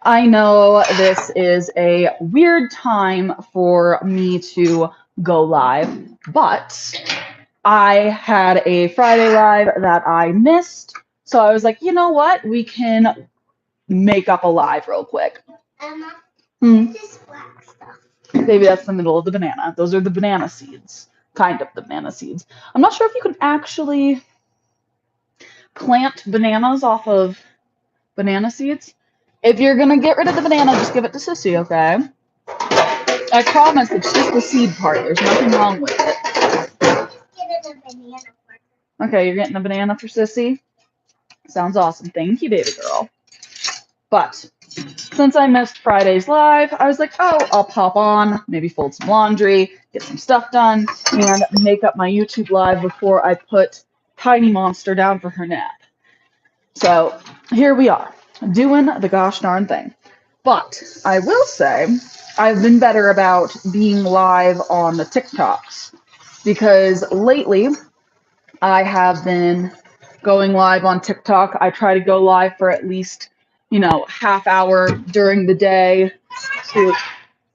I know this is a weird time for me to go live, but I had a Friday live that I missed. So I was like, you know what? We can make up a live real quick. Emma, Hmm. this black stuff. Maybe that's the middle of the banana. Those are the banana seeds. Kind of the banana seeds. I'm not sure if you can actually plant bananas off of banana seeds. If you're gonna get rid of the banana, just give it to Sissy, okay? I promise it's just the seed part. There's nothing wrong with it. Get it a banana for Okay, you're getting a banana for Sissy? Sounds awesome. Thank you, baby girl. But since I missed Friday's live, I was like, oh, I'll pop on, maybe fold some laundry, get some stuff done, and make up my YouTube live before I put Tiny Monster down for her nap. So here we are, doing the gosh darn thing. But I will say, I've been better about being live on the TikToks because lately I have been going live on TikTok. I try to go live for at least, half hour during the day to,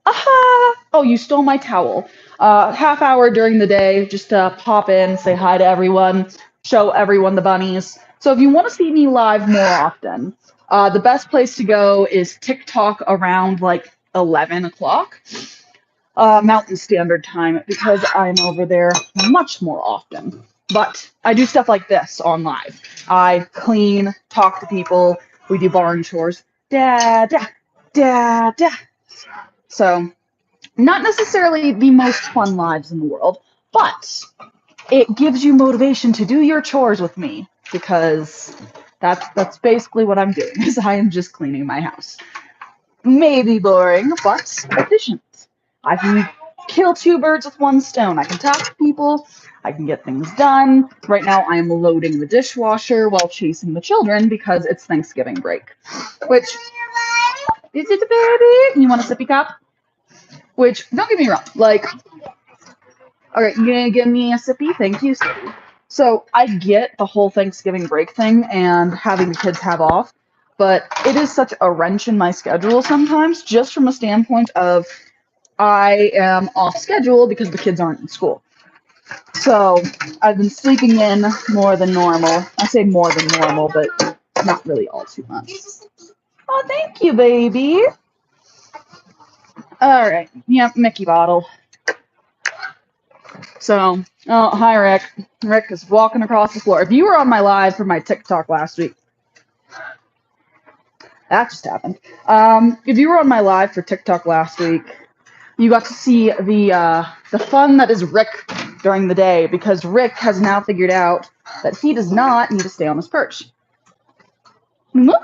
aha! Oh, you stole my towel. Half hour during the day just to pop in, say hi to everyone, show everyone the bunnies. So if you want to see me live more often, the best place to go is TikTok around like 11 o'clock. Mountain Standard Time because I'm over there much more often. But I do stuff like this on live. I clean, talk to people, we do barn chores. Da da da da. So, not necessarily the most fun lives in the world, but it gives you motivation to do your chores with me because that's basically what I'm doing. Is I am just cleaning my house. Maybe boring, but efficient. I can kill two birds with one stone. I can talk to people. I can get things done. Right now, I am loading the dishwasher while chasing the children because it's Thanksgiving break. Which, is it a baby? You want a sippy cup? Which, don't get me wrong, like, all right, you gonna give me a sippy? Thank you, sippy. So I get the whole Thanksgiving break thing and having the kids have off, but it is such a wrench in my schedule sometimes, just from a standpoint of I am off schedule because the kids aren't in school. So I've been sleeping in more than normal. I say more than normal, but not really all too much. Oh, thank you, baby. All right. Yep, Mickey bottle. So, oh, hi, Rick. Rick is walking across the floor. If you were on my live for my TikTok last week, that just happened. If you were on my live for TikTok last week, you got to see the fun that is Rick during the day because Rick has now figured out that he does not need to stay on his perch. There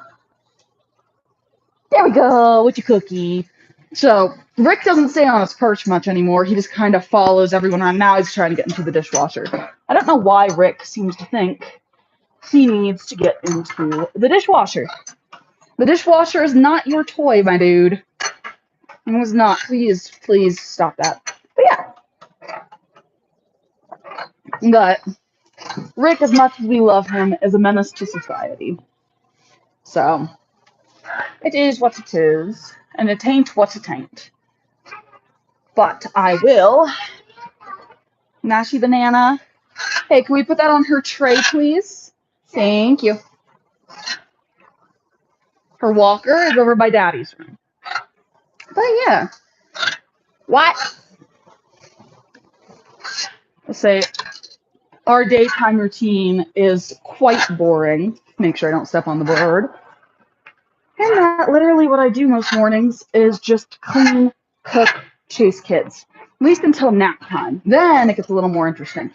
we go with your cookie. So Rick doesn't stay on his perch much anymore. He just kind of follows everyone around. Now he's trying to get into the dishwasher. I don't know why Rick seems to think he needs to get into the dishwasher. The dishwasher is not your toy, my dude. It was not. Please, please stop that. But yeah. But Rick, as much as we love him, is a menace to society. So, it is what it is, and it ain't what it ain't. But I will. Nashy banana. Hey, can we put that on her tray, please? Thank you. Her walker is over by Daddy's room. But yeah. What? Let's say our daytime routine is quite boring. Make sure I don't step on the board. And that literally what I do most mornings is just clean, cook, chase kids. At least until nap time. Then it gets a little more interesting.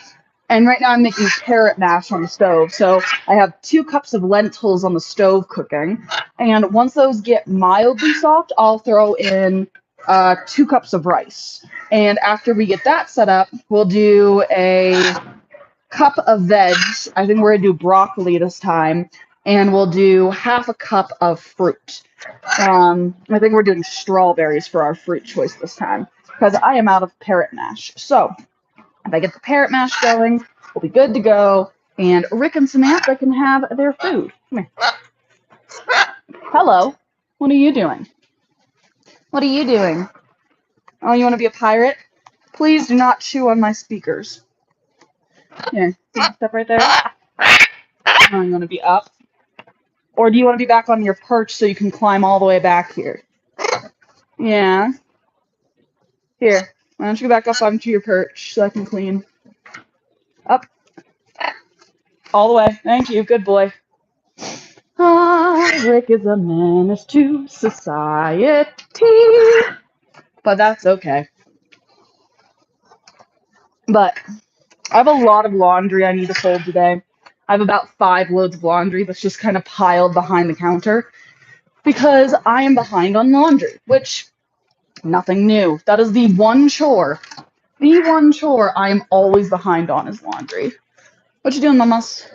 And right now I'm making carrot mash on the stove. So I have 2 cups of lentils on the stove cooking. And once those get mildly soft, I'll throw in 2 cups of rice. And after we get that set up, we'll do a cup of veg. I think we're going to do broccoli this time. And we'll do half a cup of fruit. I think we're doing strawberries for our fruit choice this time. Because I am out of parrot mash. So, if I get the parrot mash going, we'll be good to go. And Rick and Samantha can have their food. Come here. Hello. What are you doing? What are you doing? Oh, you want to be a pirate? Please do not chew on my speakers. Here, step right there. Oh, you want to be up? Or do you want to be back on your perch so you can climb all the way back here? Yeah. Here, why don't you go back up onto your perch so I can clean? Up. All the way. Thank you. Good boy. Ah, Rick is a menace to society. But that's okay. But I have a lot of laundry I need to fold today. I have about 5 loads of laundry that's just kind of piled behind the counter because I am behind on laundry, which, nothing new. That is the one chore. The one chore I am always behind on is laundry. What you doing, mamas?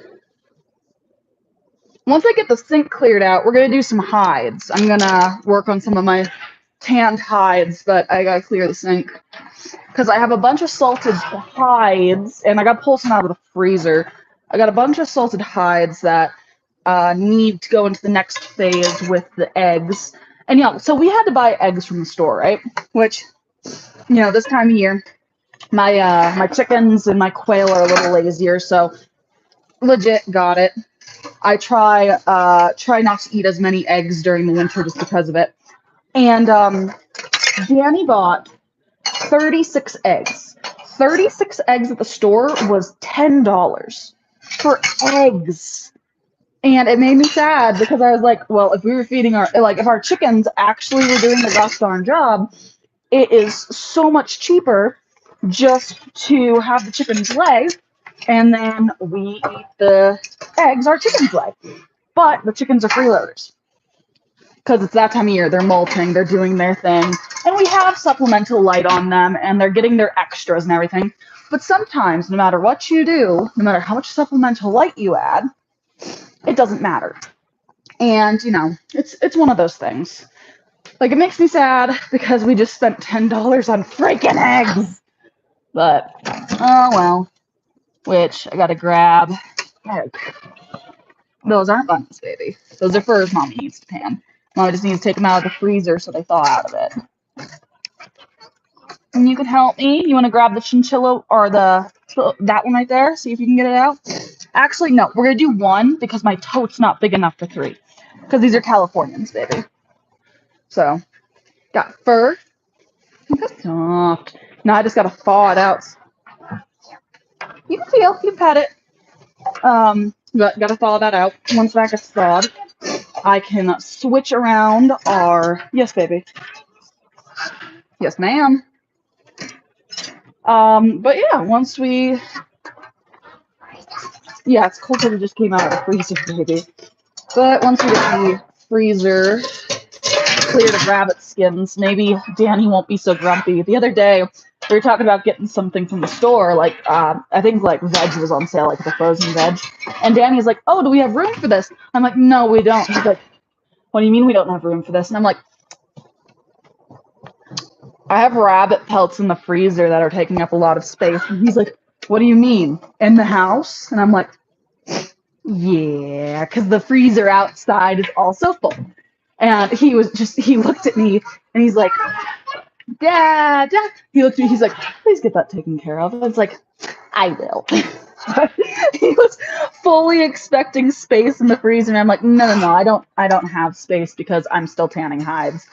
Once I get the sink cleared out, we're going to do some hides. I'm going to work on some of my tanned hides, but I got to clear the sink because I have a bunch of salted hides, and I got to pull some out of the freezer. I got a bunch of salted hides that need to go into the next phase with the eggs. And, so we had to buy eggs from the store, right? Which, this time of year, my chickens and my quail are a little lazier, so legit got it. I try not to eat as many eggs during the winter just because of it. And Danny bought 36 eggs. 36 eggs at the store was $10 for eggs. And it made me sad because I was like, well, if we were feeding if our chickens actually were doing the gosh darn job, it is so much cheaper just to have the chickens lay, and then we eat the eggs our chickens lay. But the chickens are freeloaders because it's that time of year. They're molting, they're doing their thing, and we have supplemental light on them, and they're getting their extras and everything. But sometimes, no matter what you do, no matter how much supplemental light you add, it doesn't matter. And, it's one of those things. Like, it makes me sad because we just spent $10 on freaking eggs. But, oh well. Which, I gotta grab. Those aren't bunnies, baby. Those are furs Mommy needs to pan. Mommy just needs to take them out of the freezer so they thaw out of it. And you can help me. You want to grab the chinchilla or that one right there? See if you can get it out. Actually, no. We're going to do one because my tote's not big enough for 3. Because these are Californians, baby. So, got fur. Look how soft. Now I just got to thaw it out. You can feel. You can pet it. Got to thaw that out. Once that gets thawed, I can switch around our... Yes, baby. Yes, ma'am. But yeah, once we... Yeah, it's cold because it just came out of the freezer, baby. But once we get the freezer cleared of rabbit skins, maybe Danny won't be so grumpy. The other day, we were talking about getting something from the store, like, I think, like, veg was on sale, like, the frozen veg. And Danny's like, oh, do we have room for this? I'm like, no, we don't. He's like, what do you mean we don't have room for this? And I'm like, I have rabbit pelts in the freezer that are taking up a lot of space. And he's like, what do you mean? In the house? And I'm like, yeah, because the freezer outside is also full. And he looked at me and he's like, Dad. He looked at me, he's like, please get that taken care of. And it's like, I will. He was fully expecting space in the freezer, and I'm like, no, I don't have space because I'm still tanning hides.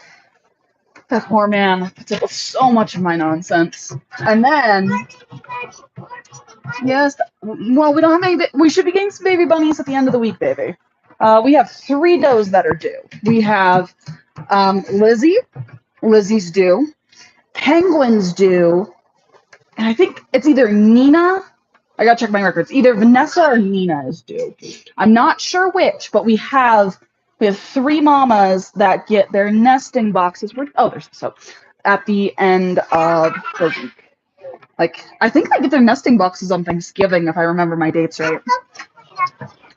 That poor man puts up with so much of my nonsense. And then, yes, well, we don't have any, we should be getting some baby bunnies at the end of the week, baby. We have 3 does that are due. We have Lizzie. Lizzie's due. Penguin's due. And I think it's either Nina. I gotta check my records. Either Vanessa or Nina is due. I'm not sure which, but we have 3 mamas that get their nesting boxes. There's soap. At the end of the week. Like, I think they get their nesting boxes on Thanksgiving, if I remember my dates right.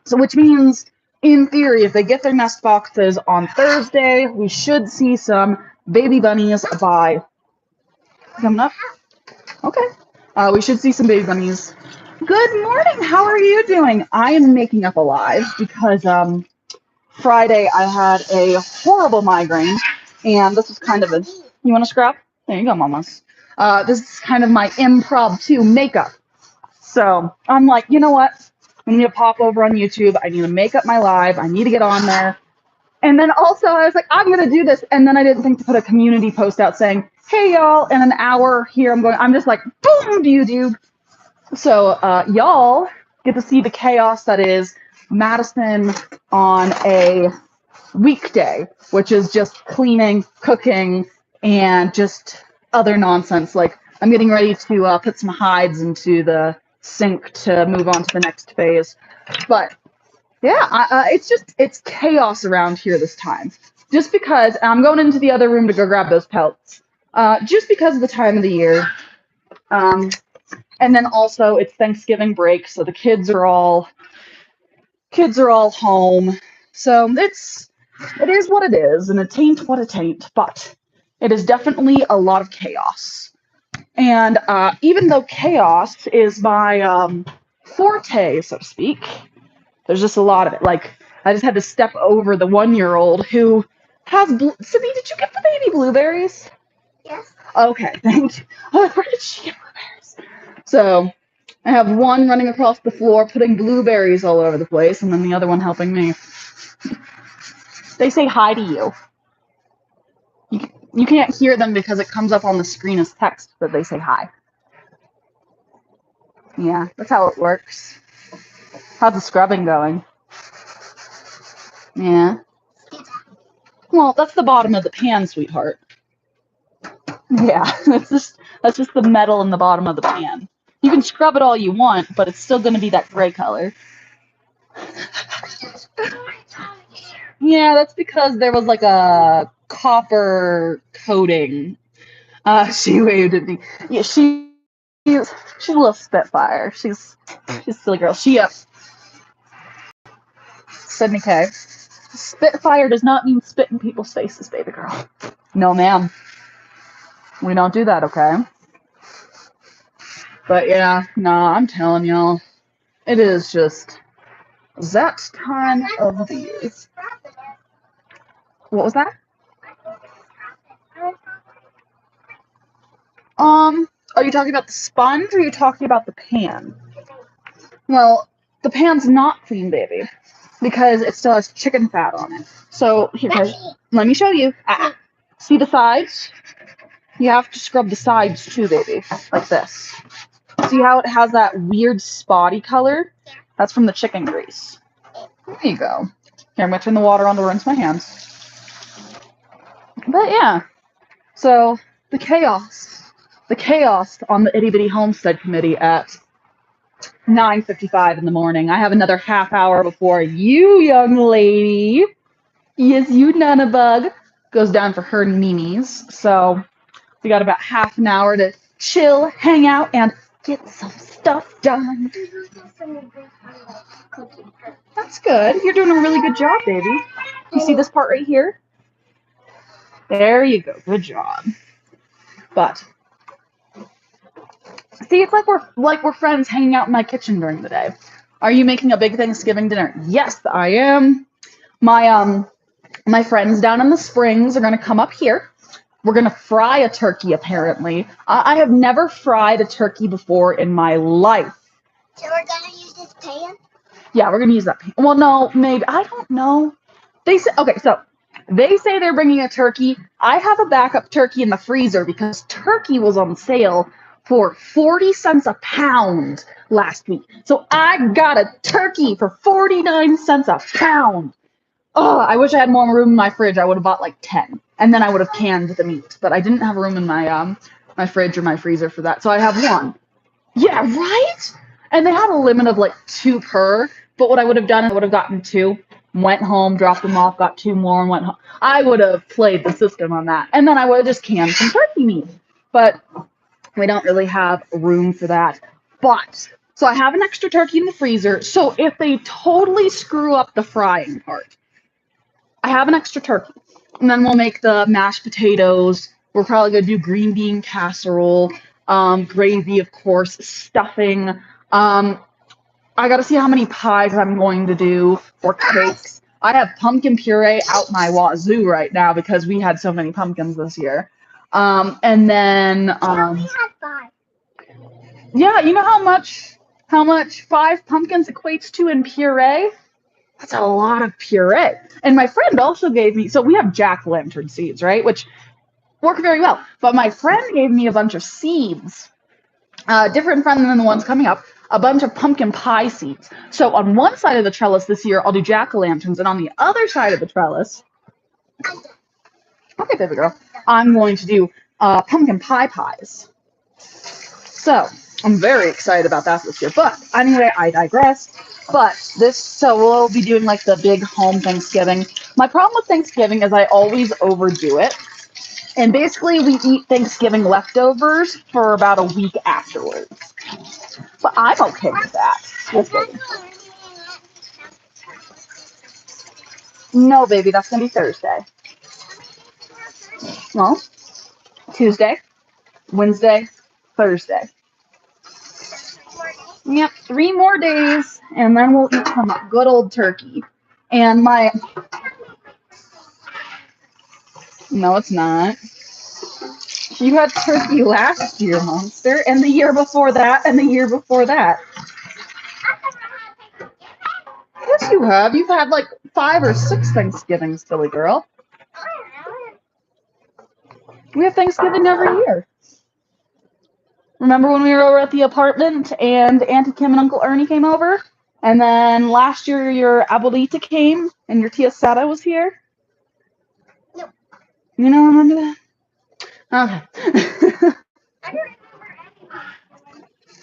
So, which means, in theory, if they get their nest boxes on Thursday, we should see some baby bunnies by... Coming up? Okay. We should see some baby bunnies. Good morning. How are you doing? I am making up a live because Friday I had a horrible migraine, and this was kind of a. You want to scrap? There you go, mamas. This is kind of my impromptu makeup. So I'm like, you know what? I need to pop over on YouTube. I need to make up my live. I need to get on there. And then also I was like, I'm gonna do this. And then I didn't think to put a community post out saying, hey y'all, in an hour here I'm just like, boom, YouTube. So y'all get to see the chaos that is Madison on a weekday, which is just cleaning, cooking, and just other nonsense. Like I'm getting ready to put some hides into the sink to move on to the next phase. But yeah, it's chaos around here this time. Just because I'm going into the other room to go grab those pelts. Just because of the time of the year. And then also it's Thanksgiving break, so the kids are all home. So it is what it is, and it ain't what it ain't, but it is definitely a lot of chaos. And even though chaos is my forte, so to speak, there's just a lot of it. Like, I just had to step over the 1-year-old who has Sydney, did you get the baby blueberries? Yes. Okay, thank you. Oh, where did she get blueberries? So, I have one running across the floor, putting blueberries all over the place, and then the other one helping me. They say hi to you. You can't hear them because it comes up on the screen as text, but they say hi. Yeah, that's how it works. How's the scrubbing going? Yeah. Well, that's the bottom of the pan, sweetheart. Yeah, that's just the metal in the bottom of the pan. You can scrub it all you want, but it's still going to be that gray color. Yeah, that's because there was like a copper coating. She waved at me. Yeah, she's a little spitfire. She's a silly girl. Sydney K. Spitfire does not mean spit in people's faces, baby girl. No, ma'am. We don't do that, okay? But yeah, nah, I'm telling y'all, it is just that time of the year. What was that? Are you talking about the sponge or are you talking about the pan? Well, the pan's not clean, baby, because it still has chicken fat on it. So here, let me show you. See the sides? You have to scrub the sides too, baby, like this. See how it has that weird spotty color? That's from the chicken grease. There you go. Here, I'm going to turn the water on to rinse my hands. But yeah, so the chaos on the Itty Bitty Homestead Committee at 9:55 in the morning. I have another half hour before you, young lady, yes, you Nunabug, goes down for her memes. So we got about half an hour to chill, hang out, and get some stuff done. That's good. You're doing a really good job, baby. You see this part right here? There you go. Good job. But see, it's like we're friends hanging out in my kitchen during the day. Are you making a big Thanksgiving dinner? Yes, I am. My friends down in the Springs are gonna come up here. We're gonna fry a turkey, apparently. I have never fried a turkey before in my life. So we're gonna use this pan? Yeah, we're gonna use that pan. Well, no, maybe. I don't know. They say they're bringing a turkey. I have a backup turkey in the freezer because turkey was on sale for 40 cents a pound last week. So I got a turkey for 49 cents a pound. Oh, I wish I had more room in my fridge. I would have bought like 10, and then I would have canned the meat. But I didn't have room in my my fridge or my freezer for that, so I have one. Yeah, right? And they had a limit of like 2 per. But what I would have done, I would have gotten 2, went home, dropped them off, got 2 more, and went home. I would have played the system on that, and then I would have just canned some turkey meat. But we don't really have room for that. But so I have an extra turkey in the freezer. So if they totally screw up the frying part, I have an extra turkey, and then we'll make the mashed potatoes. We're probably gonna do green bean casserole, gravy, of course, stuffing. I gotta see how many pies I'm going to do or cakes. I have pumpkin puree out my wazoo right now because we had so many pumpkins this year. And then I only had 5. yeah, you know how much 5 pumpkins equates to in puree? That's a lot of puree. And my friend also gave me, so we have jack-o'-lantern seeds, right? Which work very well. But my friend gave me a bunch of seeds, different friend than the ones coming up, a bunch of pumpkin pie seeds. So on one side of the trellis this year, I'll do jack-o'-lanterns, and on the other side of the trellis, okay, baby girl, I'm going to do pumpkin pie pies. So I'm very excited about that this year. But anyway, I digress. But so we'll be doing like the big home Thanksgiving. My problem with Thanksgiving is I always overdo it. And basically, we eat Thanksgiving leftovers for about a week afterwards. But I'm okay with that. No, baby, that's going to be Thursday. Well, Tuesday, Wednesday, Thursday. Yep, 3 more days, and then we'll eat some good old turkey. And no, it's not. You had turkey last year, Monster, and the year before that, and the year before that. Yes, you have. You've had like 5 or 6 Thanksgivings, silly girl. We have Thanksgiving every year. Remember when we were over at the apartment and Auntie Kim and Uncle Ernie came over? And then last year your abuelita came and your tia Sara was here? No. You don't remember that? Okay. I don't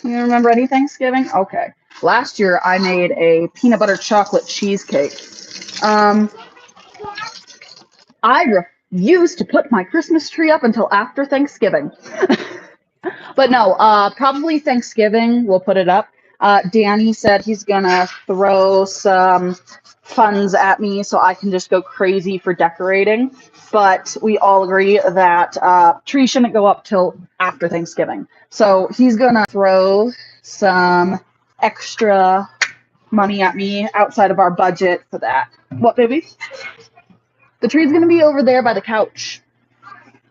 You don't remember any Thanksgiving? Okay. Last year I made a peanut butter chocolate cheesecake. I refused to put my Christmas tree up until after Thanksgiving. But no, probably Thanksgiving we'll put it up. Danny said he's gonna throw some funds at me so I can just go crazy for decorating. But we all agree that tree shouldn't go up till after Thanksgiving. So he's gonna throw some extra money at me outside of our budget for that. What, baby? The tree's gonna be over there by the couch.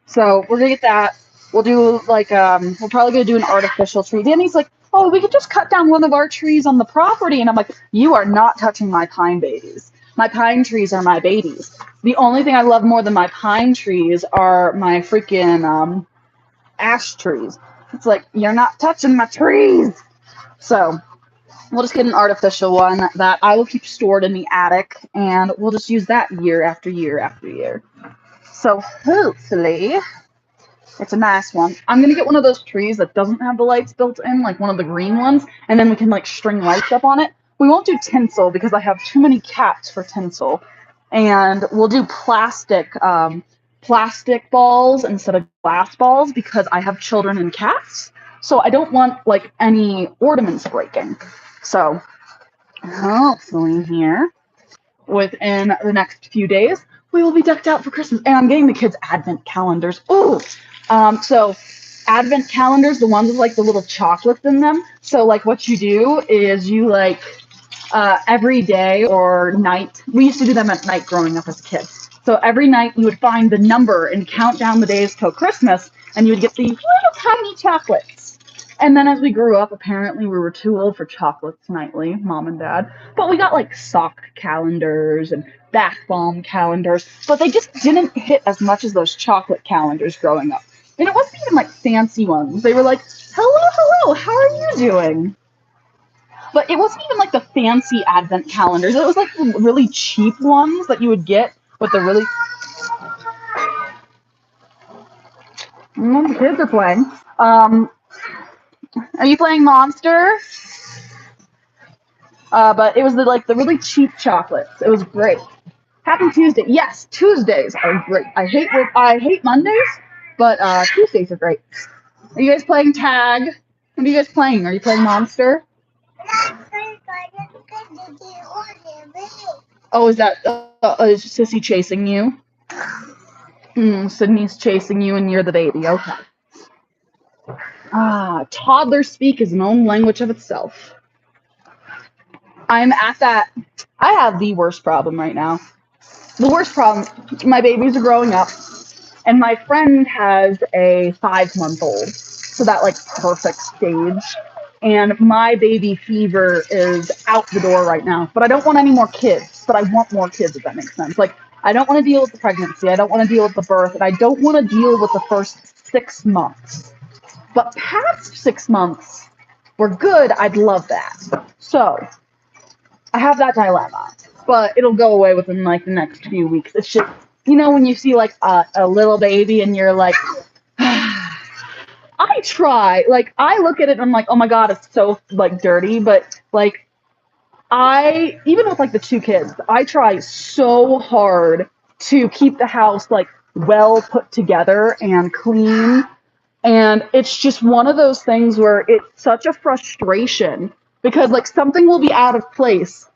So we're gonna get that. We'll do like we're probably gonna do an artificial tree. Danny's like, oh, we could just cut down one of our trees on the property, and I'm like, you are not touching my pine babies. My pine trees are my babies. The only thing I love more than my pine trees are my freaking ash trees. It's like, you're not touching my trees. So we'll just get an artificial one that I will keep stored in the attic, and we'll just use that year after year after year. So hopefully it's a nice one. I'm going to get one of those trees that doesn't have the lights built in, like one of the green ones, and then we can like string lights up on it. We won't do tinsel because I have too many cats for tinsel. And we'll do plastic balls instead of glass balls because I have children and cats. So I don't want like any ornaments breaking. So hopefully here within the next few days, we will be decked out for Christmas. And I'm getting the kids advent calendars. Ooh. So advent calendars, the ones with like the little chocolates in them. So like what you do is you like every day or night. We used to do them at night growing up as kids. So every night you would find the number and count down the days till Christmas, and you would get these little tiny chocolates. And then as we grew up, apparently we were too old for chocolates nightly, mom and dad. But we got like sock calendars and bath bomb calendars, but they just didn't hit as much as those chocolate calendars growing up. And it wasn't even like fancy ones. They were like, hello, how are you doing? But it wasn't even like the fancy advent calendars. It was like the really cheap ones that you would get with the really... The kids are playing. Are you playing Monster? But it was the really cheap chocolates. It was great. Happy Tuesday. Yes, Tuesdays are great. I hate Mondays, but Tuesdays are great. Are you guys playing tag? What are you guys playing? Are you playing Monster? Oh, is that is Sissy chasing you? Sydney's chasing you and you're the baby. Okay. Toddler speak is an own language of itself. I'm at that. I have the worst problem right now. The worst problem, my babies are growing up, and my friend has a 5-month-old. So that like perfect stage. And my baby fever is out the door right now. But I don't want any more kids. But I want more kids, if that makes sense. Like, I don't want to deal with the pregnancy. I don't want to deal with the birth. And I don't want to deal with the first 6 months. But past 6 months, we're good. I'd love that. So, I have that dilemma. But it'll go away within like the next few weeks. It's just, you know, when you see like a little baby and you're like, I try. Like, I look at it and I'm like, oh my God, it's so like dirty. But like, even with like the 2 kids, I try so hard to keep the house like well put together and clean. And it's just one of those things where it's such a frustration because like something will be out of place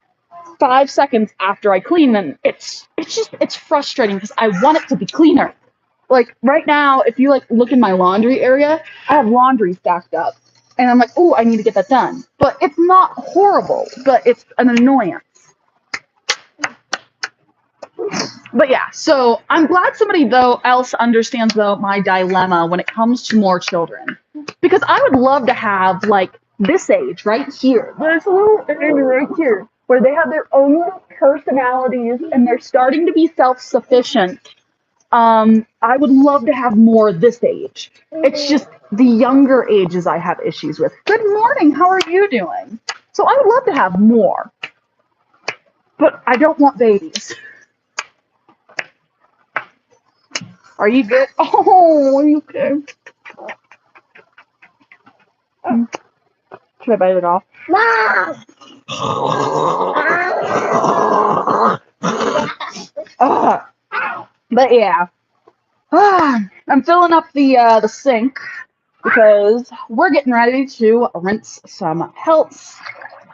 5 seconds after I clean, and it's frustrating because I want it to be cleaner. Like right now, if you like look in my laundry area, I have laundry stacked up, and I'm like, oh, I need to get that done. But it's not horrible, but it's an annoyance. But yeah, so I'm glad somebody though else understands though my dilemma when it comes to more children, because I would love to have like this age right here. There's a little age right here where they have their own little personalities and they're starting to be self-sufficient. I would love to have more this age. It's just the younger ages I have issues with. Good morning, how are you doing? So I would love to have more, but I don't want babies. Are you good? Oh, are you okay? Should I bite it off? But yeah. I'm filling up the sink because we're getting ready to rinse some pelts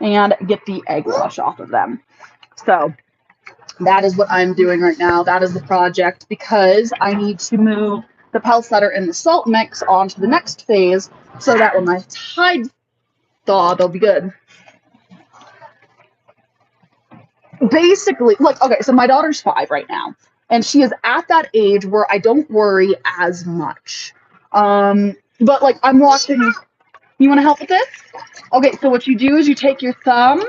and get the egg wash off of them. So that is what I'm doing right now. That is the project because I need to move the pelts that are in the salt mix onto the next phase so that when my tides thaw, they'll be good. Basically, like, okay, so my daughter's 5 right now, and she is at that age where I don't worry as much. But like, I'm watching. You want to help with this? Okay, so what you do is you take your thumb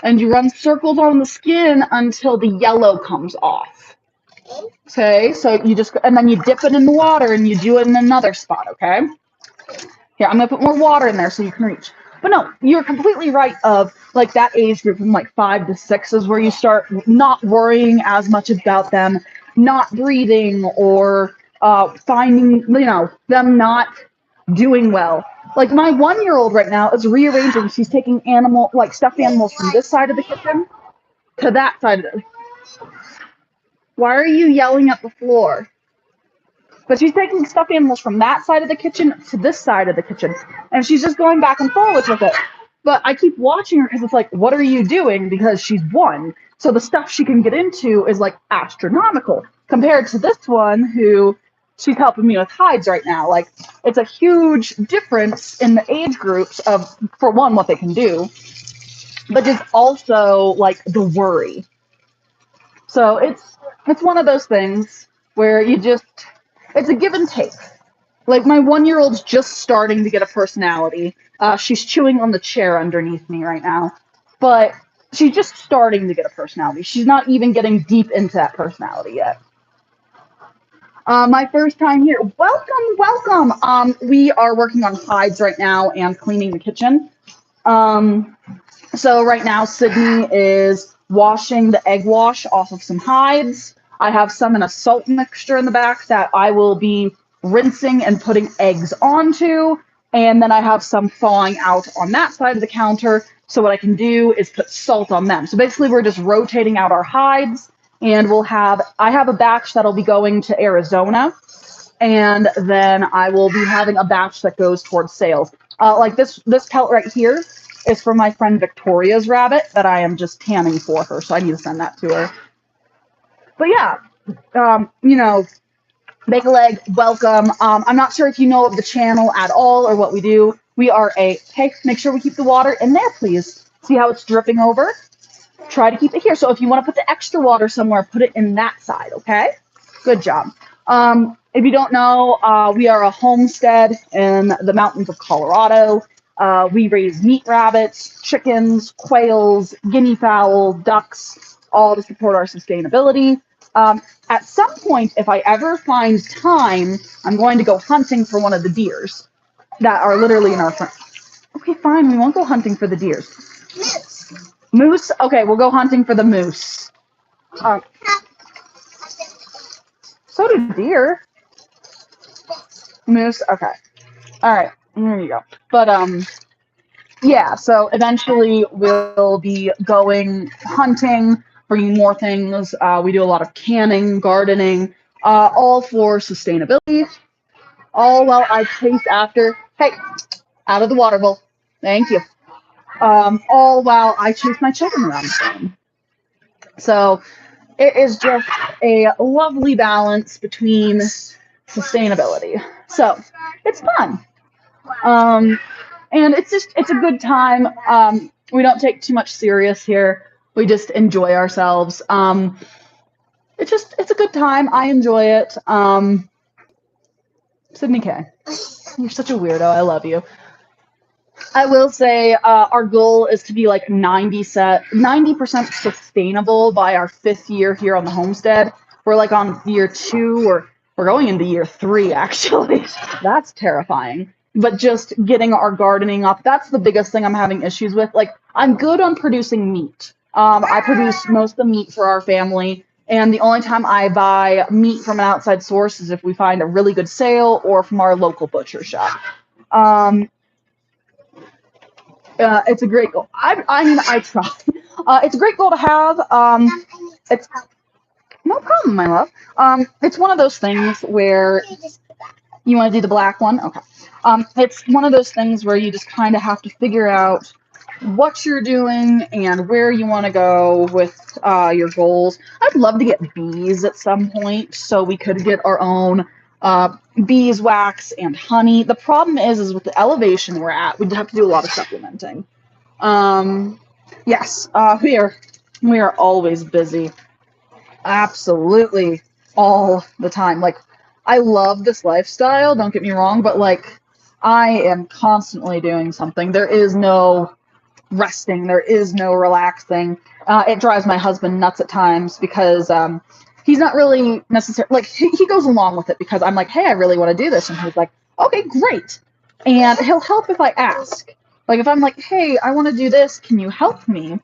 and you run circles on the skin until the yellow comes off. Okay, so you just, and then you dip it in the water and you do it in another spot, okay? Here, I'm gonna put more water in there so you can reach. But no, you're completely right of like that age group from like 5 to 6 is where you start not worrying as much about them not breathing or finding, you know, them not doing well. Like my 1-year-old right now is rearranging. She's taking stuffed animals from this side of the kitchen to that side of the. Why are you yelling at the floor? But she's taking stuffed animals from that side of the kitchen to this side of the kitchen. And she's just going back and forth with it. But I keep watching her because it's like, what are you doing? Because she's 1. So the stuff she can get into is like astronomical compared to this one who she's helping me with hides right now. Like, it's a huge difference in the age groups of, for one, what they can do, but just also like the worry. So it's one of those things where it's a give and take. Like my 1-year-old's just starting to get a personality. She's chewing on the chair underneath me right now, but she's just starting to get a personality. She's not even getting deep into that personality yet. My first time here. Welcome. We are working on hides right now and cleaning the kitchen. So right now Sydney is washing the egg wash off of some hides. I have some in a salt mixture in the back that I will be rinsing and putting eggs onto. And then I have some thawing out on that side of the counter. So what I can do is put salt on them. So basically we're just rotating out our hides, and I have a batch that'll be going to Arizona. And then I will be having a batch that goes towards sales. Like this pelt right here is for my friend Victoria's rabbit that I am just tanning for her. So I need to send that to her. But yeah, you know, Bake a Leg, welcome. I'm not sure if you know of the channel at all or what we do. We are hey, make sure we keep the water in there, please. See how it's dripping over? try to keep it here. So if you want to put the extra water somewhere, put it in that side, okay? Good job. If you don't know, we are a homestead in the mountains of Colorado. We raise meat rabbits, chickens, quails, guinea fowl, ducks, all to support our sustainability. At some point, if I ever find time, I'm going to go hunting for one of the deers that are literally in our front. Okay, fine. We won't go hunting for the deers. Moose? Okay, we'll go hunting for the moose. So do deer. Moose? Okay. All right. There you go. But, yeah, so eventually we'll be going hunting, bringing more things. We do a lot of canning, gardening, all for sustainability, all while I chase after, hey, out of the water bowl. Thank you. All while I chase my children around the farm. So it is just a lovely balance between sustainability. So it's fun. And it's a good time. We don't take too much serious here. We just enjoy ourselves. It's a good time. I enjoy it. Sydney K, you're such a weirdo. I love you. I will say our goal is to be like 90% sustainable by our 5th year here on the homestead. We're like on year 2, or we're going into year 3 actually. That's terrifying. But just getting our gardening up, that's the biggest thing I'm having issues with. Like, I'm good on producing meat. I produce most of the meat for our family, and the only time I buy meat from an outside source is if we find a really good sale or from our local butcher shop. It's a great goal. I mean, I try. It's a great goal to have. It's no problem, my love. It's one of those things where you want to do the black one. Okay. It's one of those things where you just kind of have to figure out what you're doing and where you want to go with your goals. I'd love to get bees at some point, so we could get our own beeswax and honey. The problem is with the elevation we're at, we'd have to do a lot of supplementing. Yes, we are always busy. Absolutely, all the time. Like, I love this lifestyle, don't get me wrong, but like, I am constantly doing something. There is no resting, there is no relaxing. It drives my husband nuts at times because he's not really necessarily, like, he goes along with it because I'm like, hey, I really want to do this. And he's like, okay, great. And he'll help if I ask. Like, if I'm like, hey, I want to do this, can you help me? And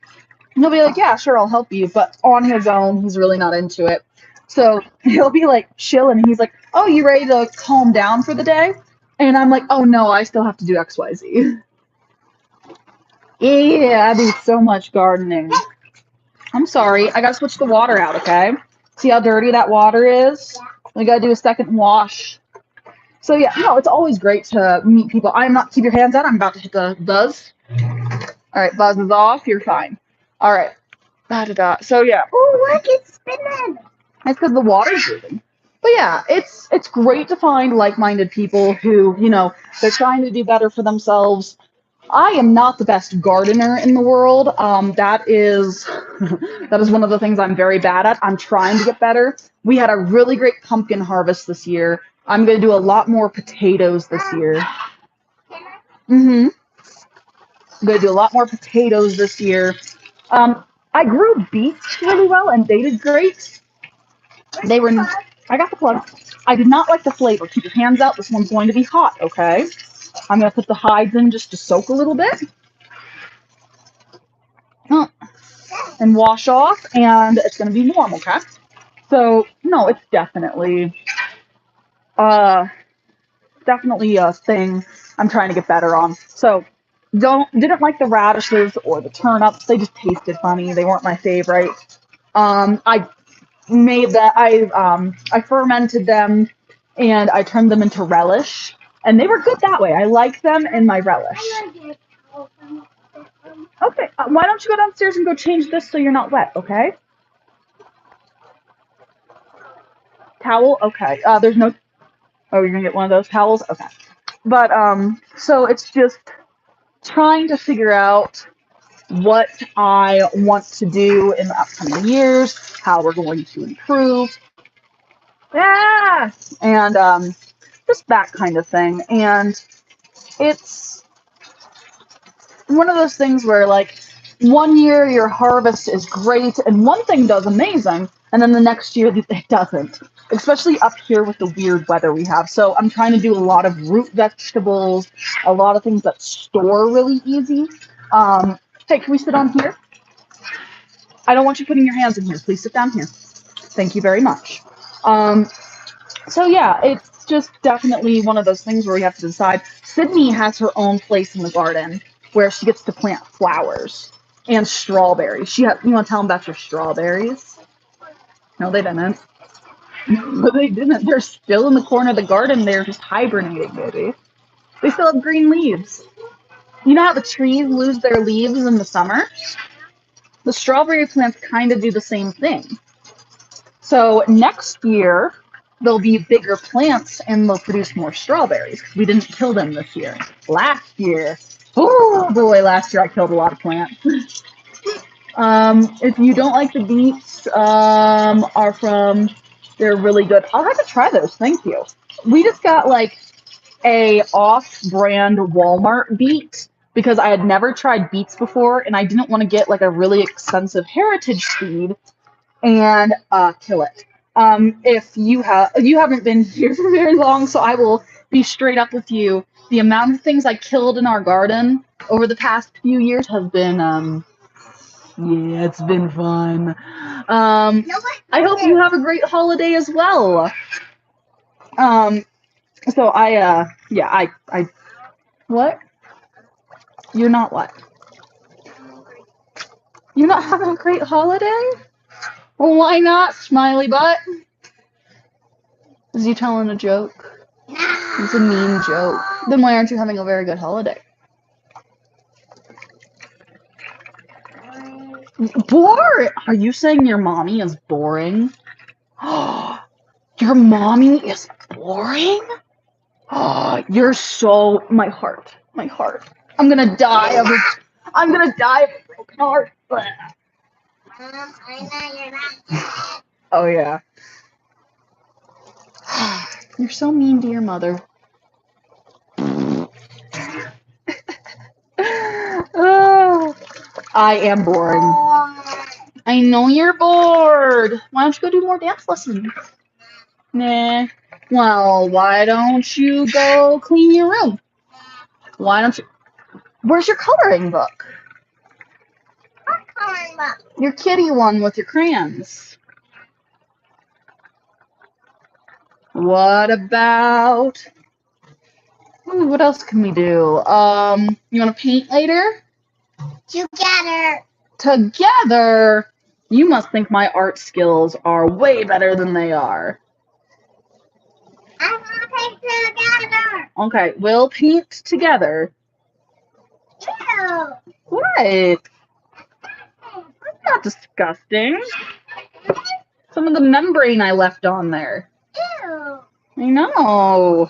he'll be like, yeah, sure, I'll help you. But on his own, he's really not into it. So he'll be like chilling. He's like, oh, you ready to calm down for the day? And I'm like, oh no, I still have to do XYZ. Yeah, I do so much gardening. I'm sorry. I gotta switch the water out, okay? See how dirty that water is? We gotta do a second wash. So yeah, no, it's always great to meet people. I'm not, keep your hands out. I'm about to hit the buzz. All right, buzz is off. You're fine. All right. Da-da-da. So yeah. Oh, look, it's spinning. It's because the water's moving. But yeah, it's great to find like-minded people who, you know, they're trying to do better for themselves. I am not the best gardener in the world. That is one of the things I'm very bad at. I'm trying to get better. We had a really great pumpkin harvest this year. I'm going to do a lot more potatoes this year. I'm going to do a lot more potatoes this year. I grew beets really well, and they did great. They were, I got the plug. I did not like the flavor. Keep your hands out. This one's going to be hot, okay? I'm going to put the hides in just to soak a little bit. And wash off, and it's going to be warm, okay? So, no, it's definitely a thing I'm trying to get better on. So, didn't like the radishes or the turnips. They just tasted funny. They weren't my favorite. I made that. I fermented them, and I turned them into relish, and they were good that way. I like them in my relish. Okay, why don't you go downstairs and go change this so you're not wet, okay? Towel? Okay. There's no... Oh, you're gonna get one of those towels? Okay. But, so it's just trying to figure out what I want to do in the upcoming years, how we're going to improve. Yeah, and just that kind of thing. And it's one of those things where, like, one year your harvest is great and one thing does amazing, and then the next year it doesn't. Especially up here with the weird weather we have. So I'm trying to do a lot of root vegetables, a lot of things that store really easy. Hey, can we sit on here? I don't want you putting your hands in here. Please sit down here. Thank you very much. So yeah, it's just definitely one of those things where we have to decide. Sydney has her own place in the garden where she gets to plant flowers and strawberries. You want to tell them about your strawberries? No, they didn't. No, they didn't. They're still in the corner of the garden. They're just hibernating, baby. They still have green leaves. You know how the trees lose their leaves in the summer? The strawberry plants kind of do the same thing. So next year, they'll be bigger plants and they'll produce more strawberries. We didn't kill them this year. Last year, oh boy, last year I killed a lot of plants. If you don't like the beets, they're really good. I'll have to try those. Thank you. We just got like a off-brand Walmart beet because I had never tried beets before and I didn't want to get like a really expensive heritage seed and kill it. If you haven't been here for very long, so I will be straight up with you. The amount of things I killed in our garden over the past few years has been yeah, it's been fun. I hope you have a great holiday as well. So I what? You're not what? You're not having a great holiday? Well, why not, smiley butt? Is he telling a joke? It's a mean joke. Then why aren't you having a very good holiday? Boring? Are you saying your mommy is boring? Your mommy is boring? You're so my heart. I'm gonna die of a broken heart. I know you're not. Oh yeah. You're so mean to your mother. Oh, I am boring. I know you're bored. Why don't you go do more dance lessons? Nah. Well, why don't you go clean your room? Why don't you? Where's your coloring book? What coloring book? Your kitty one with your crayons. What about? Ooh, what else can we do? You want to paint later? Together? You must think my art skills are way better than they are. I want to paint together. Okay, we'll paint together. Ew. What? That's not disgusting. Some of the membrane I left on there. Ew. I know.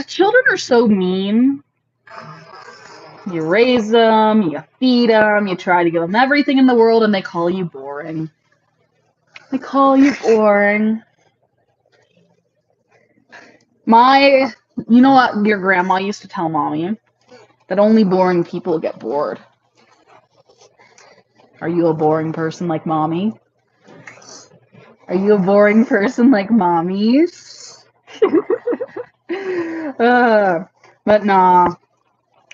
Children are so mean. You raise them, you feed them, you try to give them everything in the world, and they call you boring. They call you boring. You know what your grandma used to tell mommy? That only boring people get bored. Are you a boring person like mommy? Are you a boring person like mommy? But nah,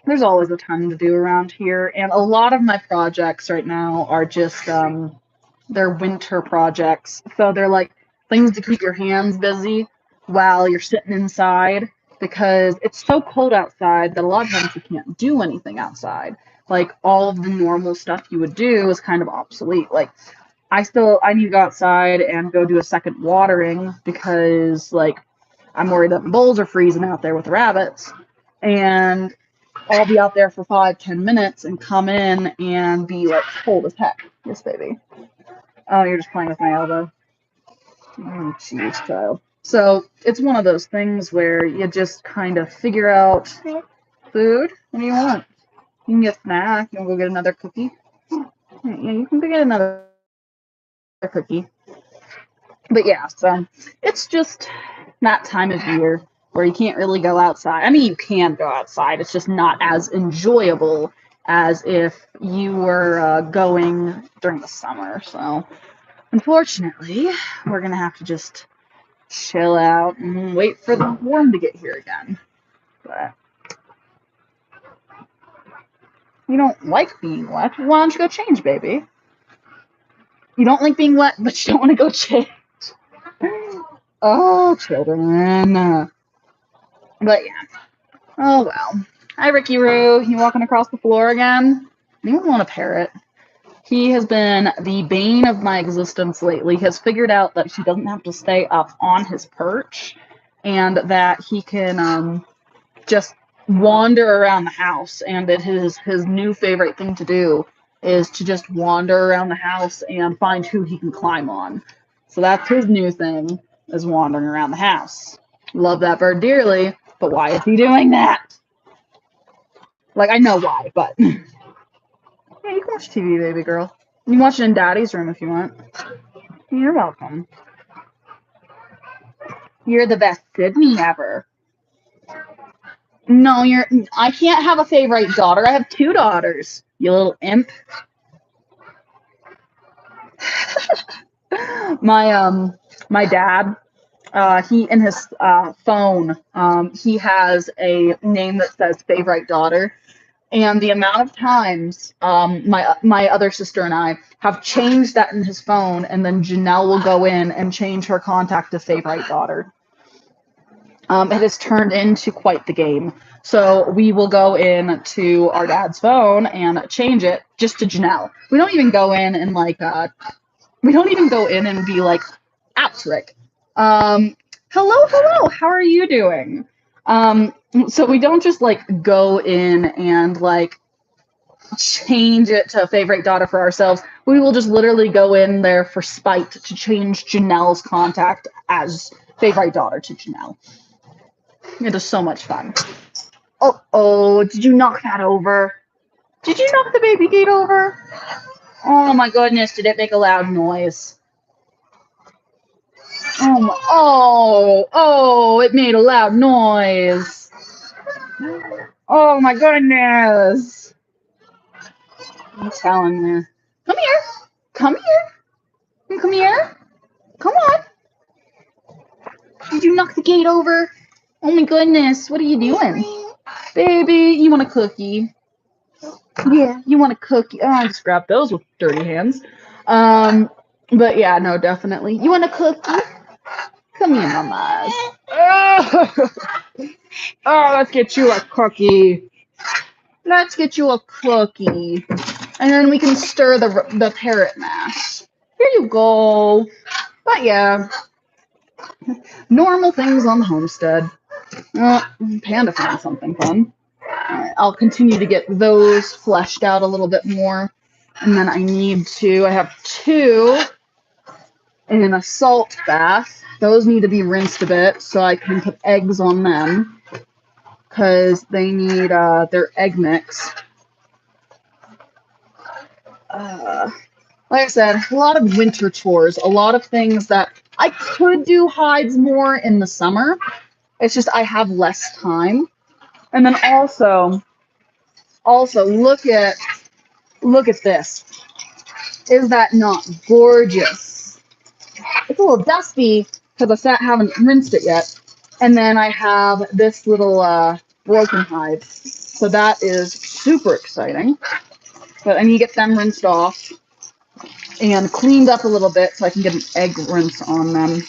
there's always a ton to do around here, and a lot of my projects right now are just they're winter projects, so they're like things to keep your hands busy while you're sitting inside because it's so cold outside that a lot of times you can't do anything outside. Like all of the normal stuff you would do is kind of obsolete. Like I need to go outside and go do a second watering because like I'm worried that the bulls are freezing out there with the rabbits, and I'll be out there for 5-10 minutes and come in and be like cold as heck. Yes, baby. Oh, you're just playing with my elbow. Oh, jeez, child. So it's one of those things where you just kind of figure out food. What do you want? You can get a snack. You want to go get another cookie? Yeah, you can go get another cookie. But yeah, so it's just that time of year where you can't really go outside. I mean, you can go outside. It's just not as enjoyable as if you were going during the summer. So unfortunately, we're going to have to just chill out and wait for the warm to get here again. But you don't like being wet. Why don't you go change, baby? You don't like being wet, but you don't want to go change. Oh, children. But yeah. Oh well. Hi, Ricky Roo. You walking across the floor again? Anyone want a parrot? He has been the bane of my existence lately. He has figured out that he doesn't have to stay up on his perch and that he can just wander around the house. And that his new favorite thing to do is to just wander around the house and find who he can climb on. So that's his new thing, is wandering around the house. Love that bird dearly, but why is he doing that? Like, I know why, but... Yeah, you can watch TV, baby girl. You can watch it in Daddy's room if you want. You're welcome. You're the best Sydney ever. No, I can't have a favorite daughter. I have 2 daughters, you little imp. My dad, he in his phone, he has a name that says favorite daughter. And the amount of times my other sister and I have changed that in his phone, and then Janelle will go in and change her contact to favorite daughter. It has turned into quite the game. So we will go in to our dad's phone and change it just to Janelle. We don't even go in and be like, Patrick. Hello, how are you doing? So we don't just like go in and like change it to favorite daughter for ourselves. We will just literally go in there for spite to change Janelle's contact as favorite daughter to Janelle. It is so much fun. Oh, did you knock that over? Did you knock the baby gate over? Oh my goodness, did it make a loud noise? Oh, it made a loud noise. Oh my goodness. I'm telling you. Come here. Come here. Come on. Did you knock the gate over? Oh my goodness, what are you doing? Baby, you want a cookie? Yeah, you want a cookie? Oh, I just grabbed those with dirty hands. But yeah, no, definitely. You want a cookie? Come here, mamas. Oh, let's get you a cookie. Let's get you a cookie. And then we can stir the parrot mash. Here you go. But yeah, normal things on the homestead. Panda found something fun. I'll continue to get those fleshed out a little bit more. And then I have 2 in a salt bath. Those need to be rinsed a bit so I can put eggs on them, because they need their egg mix. Like I said, a lot of winter chores, a lot of things that I could do hides more in the summer. It's just I have less time. And then also look at this. Is that not gorgeous? It's a little dusty because I haven't rinsed it yet. And then I have this little broken hide. So that is super exciting. But I need to get them rinsed off and cleaned up a little bit so I can get an egg rinse on them.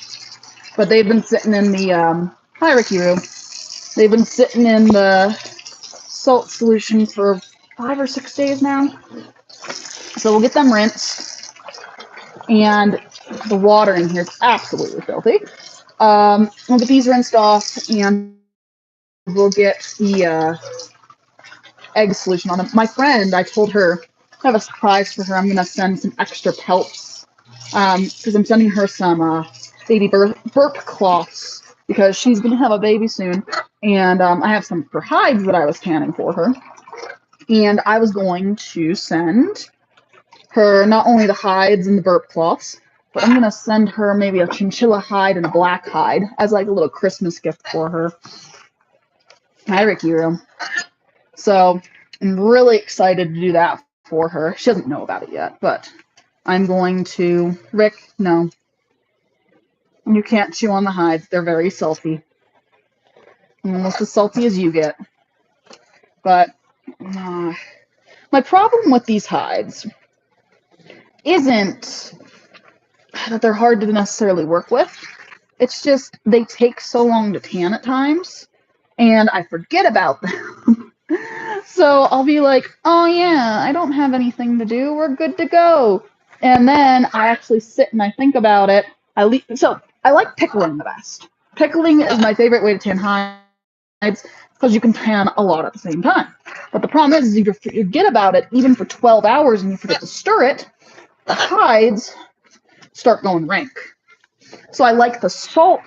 But they've been sitting in the, hi Ricky Roo. They've been sitting in the salt solution for 5 or 6 days now. So we'll get them rinsed. And the water in here is absolutely filthy. We'll get these rinsed off and we'll get the egg solution on them. My friend, I told her, I have a surprise for her. I'm going to send some extra pelts because I'm sending her some baby burp cloths because she's going to have a baby soon. And I have some for hides that I was tanning for her. And I was going to send her not only the hides and the burp cloths, but I'm going to send her maybe a chinchilla hide and a black hide as like a little Christmas gift for her. Hi, Ricky Room. So I'm really excited to do that for her. She doesn't know about it yet, but I'm going to... Rick, no. You can't chew on the hides. They're very salty. Almost as salty as you get. But my problem with these hides isn't that they're hard to necessarily work with. It's just they take so long to tan at times, and I forget about them. So I'll be like, oh yeah, I don't have anything to do. We're good to go. And then I actually sit and I think about it. So I like pickling the best. Pickling is my favorite way to tan hides because you can tan a lot at the same time. But the problem is if you forget about it even for 12 hours and you forget to stir it, the hides start going rank. So I like the salt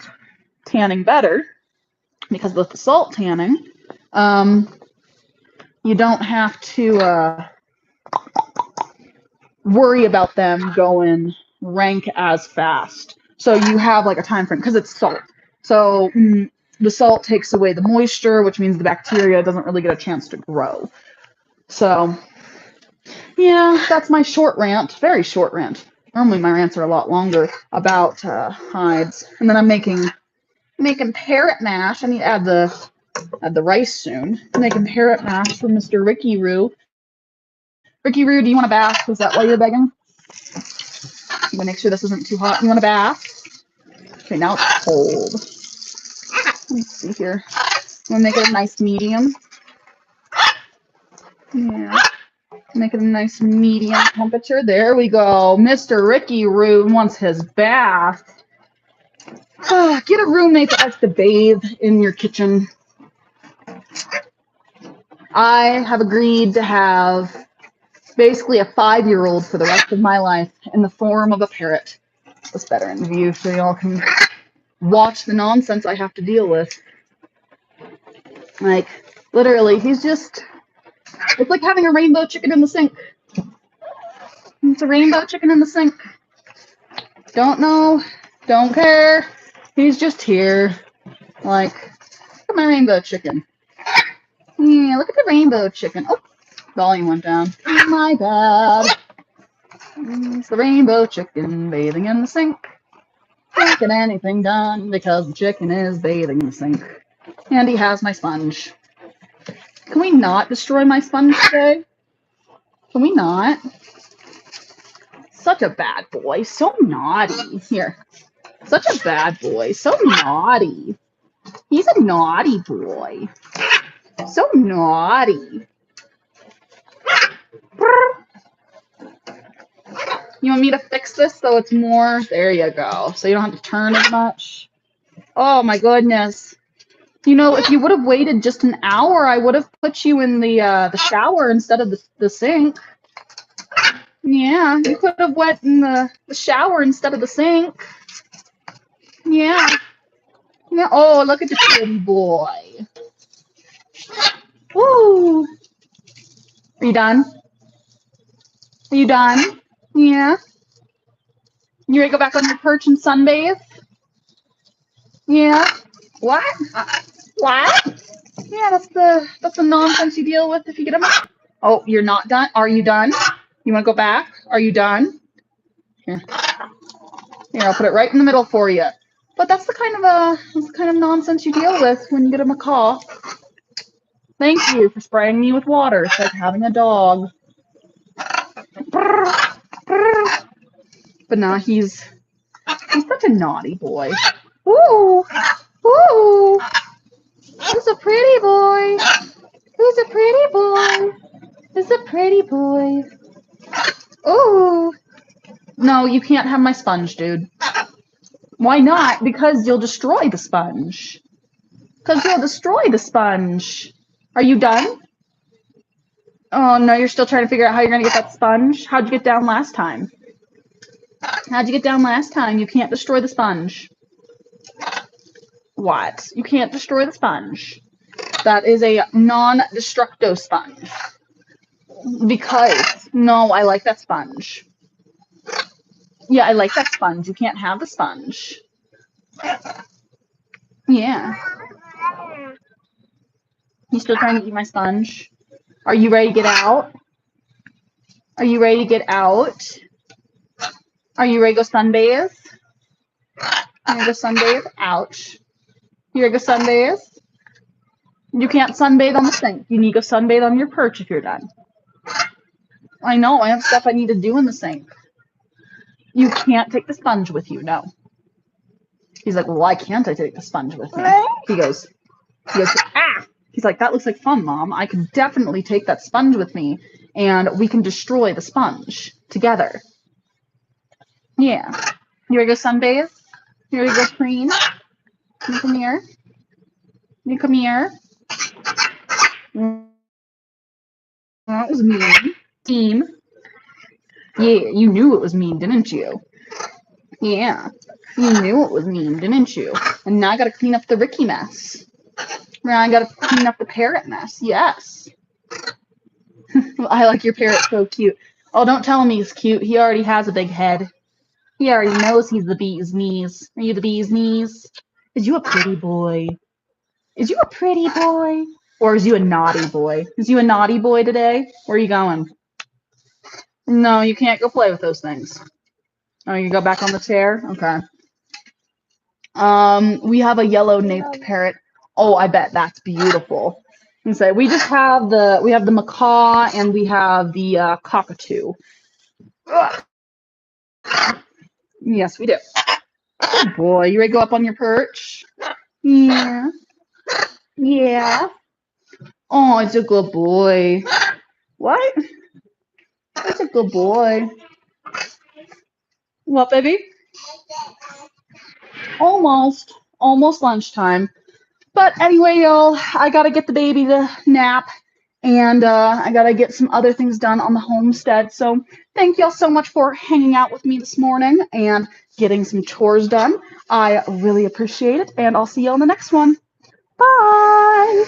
tanning better because with the salt tanning, you don't have to worry about them going rank as fast. So you have like a time frame because it's salt. So the salt takes away the moisture, which means the bacteria doesn't really get a chance to grow. So yeah, that's my short rant. Very short rant. Normally my rants are a lot longer about hides. And then I'm making parrot mash. I need to add the rice soon. I'm making parrot mash for Mr. Ricky Roo. Ricky Roo, do you want a bath? Is that why you're begging? I'm gonna make sure this isn't too hot. You want a bath? Okay, now it's cold. Let me see here. I'm gonna make it a nice medium. Yeah. Make it a nice medium temperature. There we go. Mr. Ricky Roo wants his bath. Get a roommate that likes to bathe in your kitchen. I have agreed to have basically a 5-year-old for the rest of my life in the form of a parrot. That's better in view so y'all can watch the nonsense I have to deal with. Like, literally, he's just... It's like having a rainbow chicken in the sink. It's a rainbow chicken in the sink. Don't know. Don't care. He's just here. Like, look at my rainbow chicken. Yeah, look at the rainbow chicken. Oh, volume went down. My bad. It's the rainbow chicken bathing in the sink. Can't get anything done because the chicken is bathing in the sink. And he has my sponge. Can we not destroy my sponge today? Can we not? Such a bad boy. So naughty. Here. Such a bad boy. So naughty. He's a naughty boy. So naughty. You want me to fix this so it's more? There you go. So you don't have to turn as much. Oh my goodness. You know, if you would have waited just an hour, I would have put you in the shower instead of the sink. Yeah, you could have went in the shower instead of the sink. Yeah. Yeah. Oh, look at the pretty boy. Woo. Are you done? Are you done? Yeah. You ready to go back on your perch and sunbathe? Yeah. What? What? Yeah, that's the nonsense you deal with if you get them. Oh, you're not done? Are you done? You want to go back? Are you done? Here. Here, I'll put it right in the middle for you. But that's the kind of nonsense you deal with when you get a macaw. Thank you for spraying me with water. It's like having a dog. But nah, he's such a naughty boy. Ooh, ooh, he's a pretty boy. He's a pretty boy. He's a pretty boy. Ooh. No, you can't have my sponge, dude. Why not? Because you'll destroy the sponge. Because you'll destroy the sponge. Are you done? Oh, no, you're still trying to figure out how you're going to get that sponge? How'd you get down last time? How'd you get down last time? You can't destroy the sponge. What? You can't destroy the sponge. That is a non-destructo sponge. Because, no, I like that sponge. Yeah, I like that sponge. You can't have the sponge. Yeah. You still trying to eat my sponge? Are you ready to get out? Are you ready to get out? Are you ready to go sunbathe? You ready to go sunbathe? Ouch. You ready to go sunbathe? You can't sunbathe on the sink. You need to go sunbathe on your perch if you're done. I know, I have stuff I need to do in the sink. You can't take the sponge with you, no. He's like, well, why can't I take the sponge with me? He goes, ah! He's like, that looks like fun, Mom. I can definitely take that sponge with me, and we can destroy the sponge together. Yeah. You ready to go sunbathe? You ready to go clean? You come here. You come here. That was mean. Team. Yeah, you knew it was mean, didn't you? Yeah. You knew it was mean, didn't you? And now I gotta clean up the Ricky mess. Now I gotta clean up the parrot mess. Yes. I like your parrot, so cute. Oh, don't tell him he's cute. He already has a big head. He already knows he's the bee's knees. Are you the bee's knees? Is you a pretty boy? Is you a pretty boy? Or is you a naughty boy? Is you a naughty boy today? Where are you going? No, you can't go play with those things. Oh, you go back on the chair? Okay. We have a yellow-naped parrot. Oh, I bet that's beautiful. And say we just have the macaw and we have the cockatoo. Ugh. Yes, we do. Good boy, you ready to go up on your perch? Yeah. Yeah. Oh, it's a good boy. What? It's a good boy. What, baby? Almost. Almost lunchtime. But anyway, y'all, I gotta get the baby to nap. And I gotta get some other things done on the homestead. So thank y'all so much for hanging out with me this morning and getting some chores done. I really appreciate it. And I'll see y'all in the next one. Bye.